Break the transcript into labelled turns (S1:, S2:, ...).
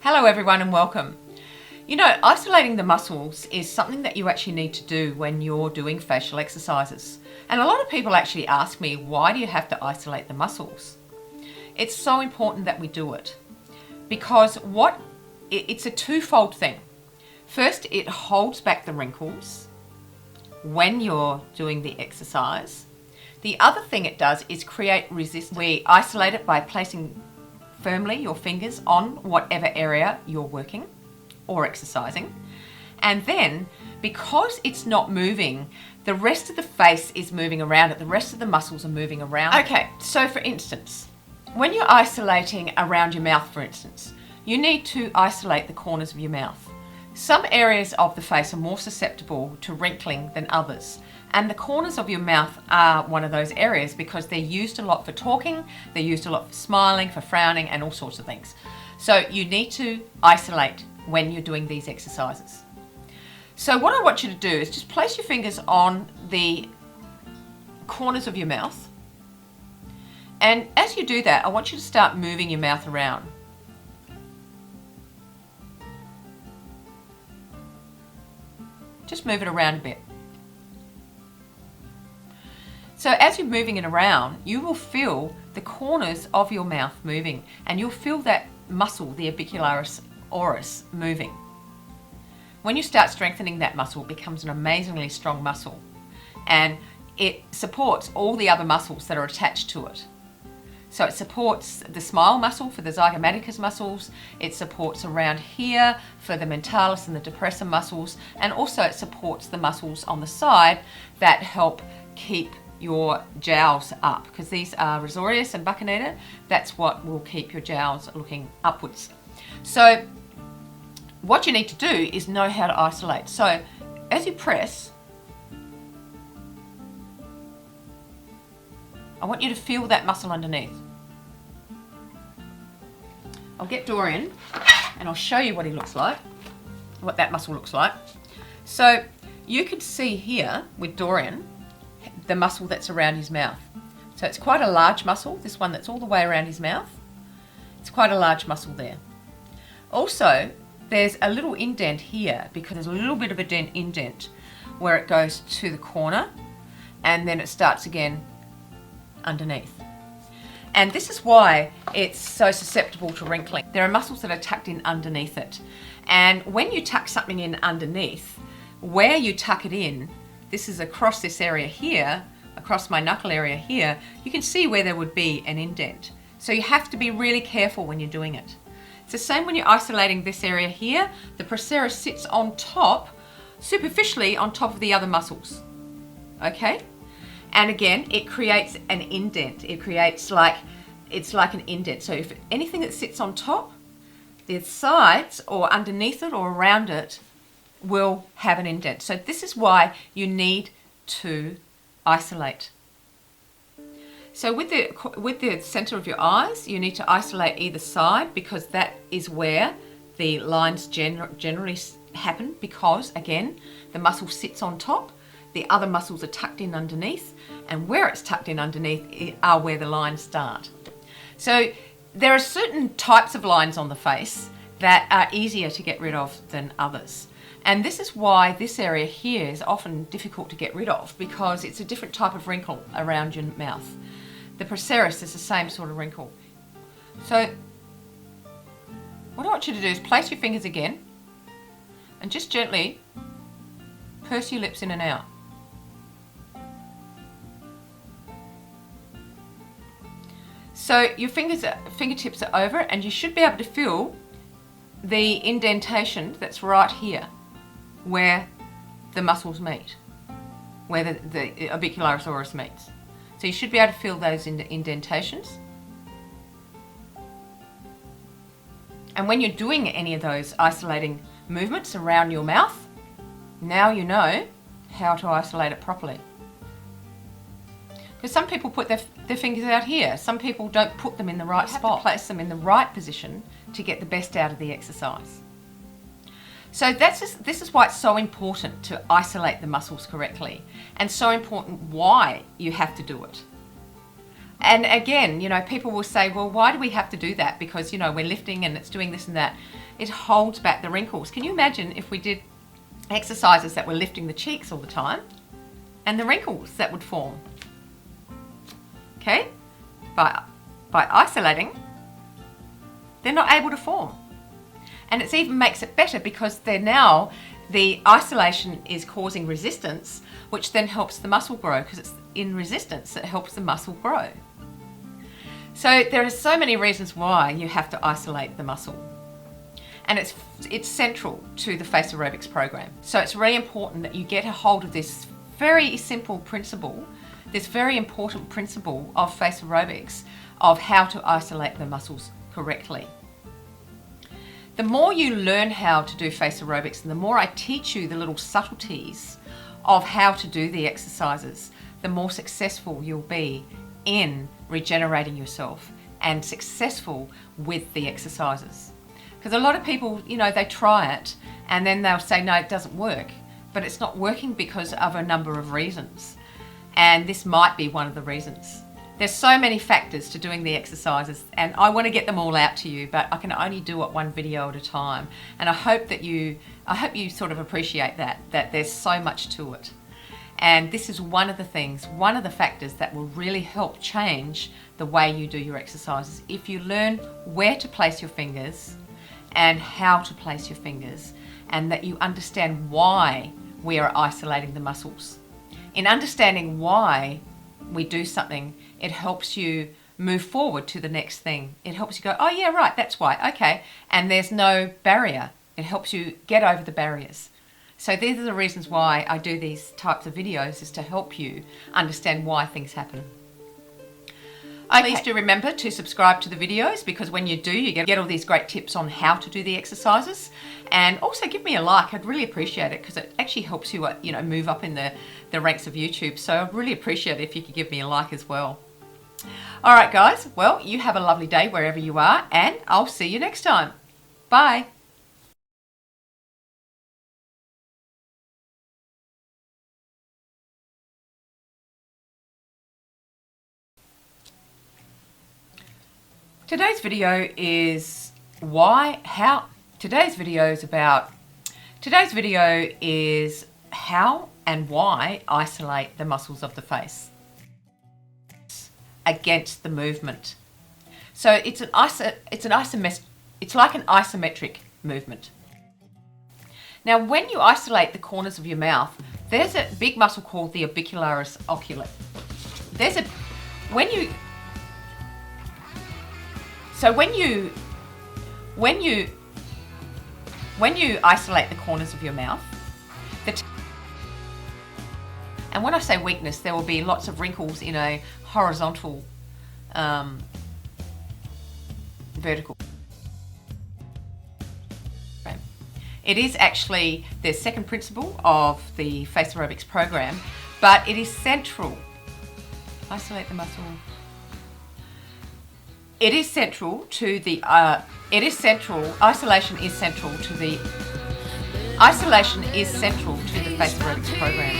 S1: Hello everyone and welcome. You know, isolating the muscles is something that you actually need to do when you're doing facial exercises. And a lot of people actually ask me, why do you have to isolate the muscles? It's so important that we do it because it's a twofold thing. First, it holds back the wrinkles when you're doing the exercise. The other thing it does is create resistance. We isolate it by placing firmly your fingers on whatever area you're working or exercising. And then, because it's not moving, the rest of the face is moving around it. The rest of the muscles are moving around. Okay, so for instance, when you're isolating around your mouth, for instance, you need to isolate the corners of your mouth. Some areas of the face are more susceptible to wrinkling than others. And the corners of your mouth are one of those areas because they're used a lot for talking, they're used a lot for smiling, for frowning, and all sorts of things. So you need to isolate when you're doing these exercises. So what I want you to do is just place your fingers on the corners of your mouth. And as you do that, I want you to start moving your mouth around. Just move it around a bit. So as you're moving it around, you will feel the corners of your mouth moving, and you'll feel that muscle, the orbicularis oris, moving. When you start strengthening that muscle, it becomes an amazingly strong muscle, and it supports all the other muscles that are attached to it. So it supports the smile muscle for the zygomaticus muscles, it supports around here for the mentalis and the depressor muscles, and also it supports the muscles on the side that help keep your jowls up, because these are risorius and buccinata. That's what will keep your jowls looking upwards. So what you need to do is know how to isolate. So as you press, I want you to feel that muscle underneath. I'll get Dorian and I'll show you what he looks like, what that muscle looks like. So you can see here with Dorian the muscle that's around his mouth. So it's quite a large muscle, this one that's all the way around his mouth. It's quite a large muscle there. Also, there's a little indent here because there's a little bit of a indent where it goes to the corner and then it starts again underneath. And this is why it's so susceptible to wrinkling. There are muscles that are tucked in underneath it. And when you tuck something in underneath, where you tuck it in, this is across this area here, across my knuckle area here, you can see where there would be an indent. So you have to be really careful when you're doing it. It's the same when you're isolating this area here. The procerus sits on top, superficially on top of the other muscles. Okay? And again, it creates an indent. It creates it's like an indent. So if anything that sits on top, the sides or underneath it or around it will have an indent. So this is why you need to isolate. So with the center of your eyes, you need to isolate either side because that is where the lines generally happen, because again, the muscle sits on top, the other muscles are tucked in underneath, and where it's tucked in underneath are where the lines start. So there are certain types of lines on the face that are easier to get rid of than others. And this is why this area here is often difficult to get rid of, because it's a different type of wrinkle around your mouth. The procerus is the same sort of wrinkle. So what I want you to do is place your fingers again and just gently purse your lips in and out. So your fingertips are over, and you should be able to feel the indentation that's right here, where the muscles meet, where the orbicularis oris meets. So you should be able to feel those indentations. And when you're doing any of those isolating movements around your mouth, now you know how to isolate it properly. Because some people put their fingers out here, some people don't put them in the right spot. You have to place them in the right position to get the best out of the exercise. So this is why it's so important to isolate the muscles correctly, and so important why you have to do it. And again, you know, people will say, well, why do we have to do that? Because, you know, we're lifting and it's doing this and that. It holds back the wrinkles. Can you imagine if we did exercises that were lifting the cheeks all the time and the wrinkles that would form? Okay? By isolating, they're not able to form. And it even makes it better because the isolation is causing resistance, which then helps the muscle grow because it's in resistance. It helps the muscle grow. So there are so many reasons why you have to isolate the muscle. And it's central to the Facerobics program. So it's really important that you get a hold of this very simple principle, this very important principle of Facerobics, of how to isolate the muscles correctly. The more you learn how to do Facerobics and the more I teach you the little subtleties of how to do the exercises, the more successful you'll be in regenerating yourself and successful with the exercises. Because a lot of people, you know, they try it and then they'll say, no, it doesn't work. But it's not working because of a number of reasons. And this might be one of the reasons. There's so many factors to doing the exercises and I want to get them all out to you, but I can only do it one video at a time. And I hope you sort of appreciate that there's so much to it. And this is one of the factors that will really help change the way you do your exercises. If you learn where to place your fingers and how to place your fingers, and that you understand why we are isolating the muscles. In understanding why we do something, it helps you move forward to the next thing. It helps you go, oh yeah, right, that's why, okay. And there's no barrier. It helps you get over the barriers. So these are the reasons why I do these types of videos, is to help you understand why things happen. Okay. Please do remember to subscribe to the videos, because when you do, you get all these great tips on how to do the exercises. And also give me a like. I'd really appreciate it, because it actually helps you, you know, move up in the ranks of YouTube. So I'd really appreciate it if you could give me a like as well. All right, guys. Well, you have a lovely day wherever you are, and I'll see you next time. Bye. Today's video is how and why isolate the muscles of the face against the movement. So it's like an isometric movement. Now, when you isolate the corners of your mouth, there's a big muscle called the orbicularis oculi. When you isolate the corners of your mouth, and when I say weakness, there will be lots of wrinkles in a horizontal, vertical. It is actually the second principle of the Facerobics program, but it is central. Isolate the muscle. It is central to the, isolation is central to the Facerobics program.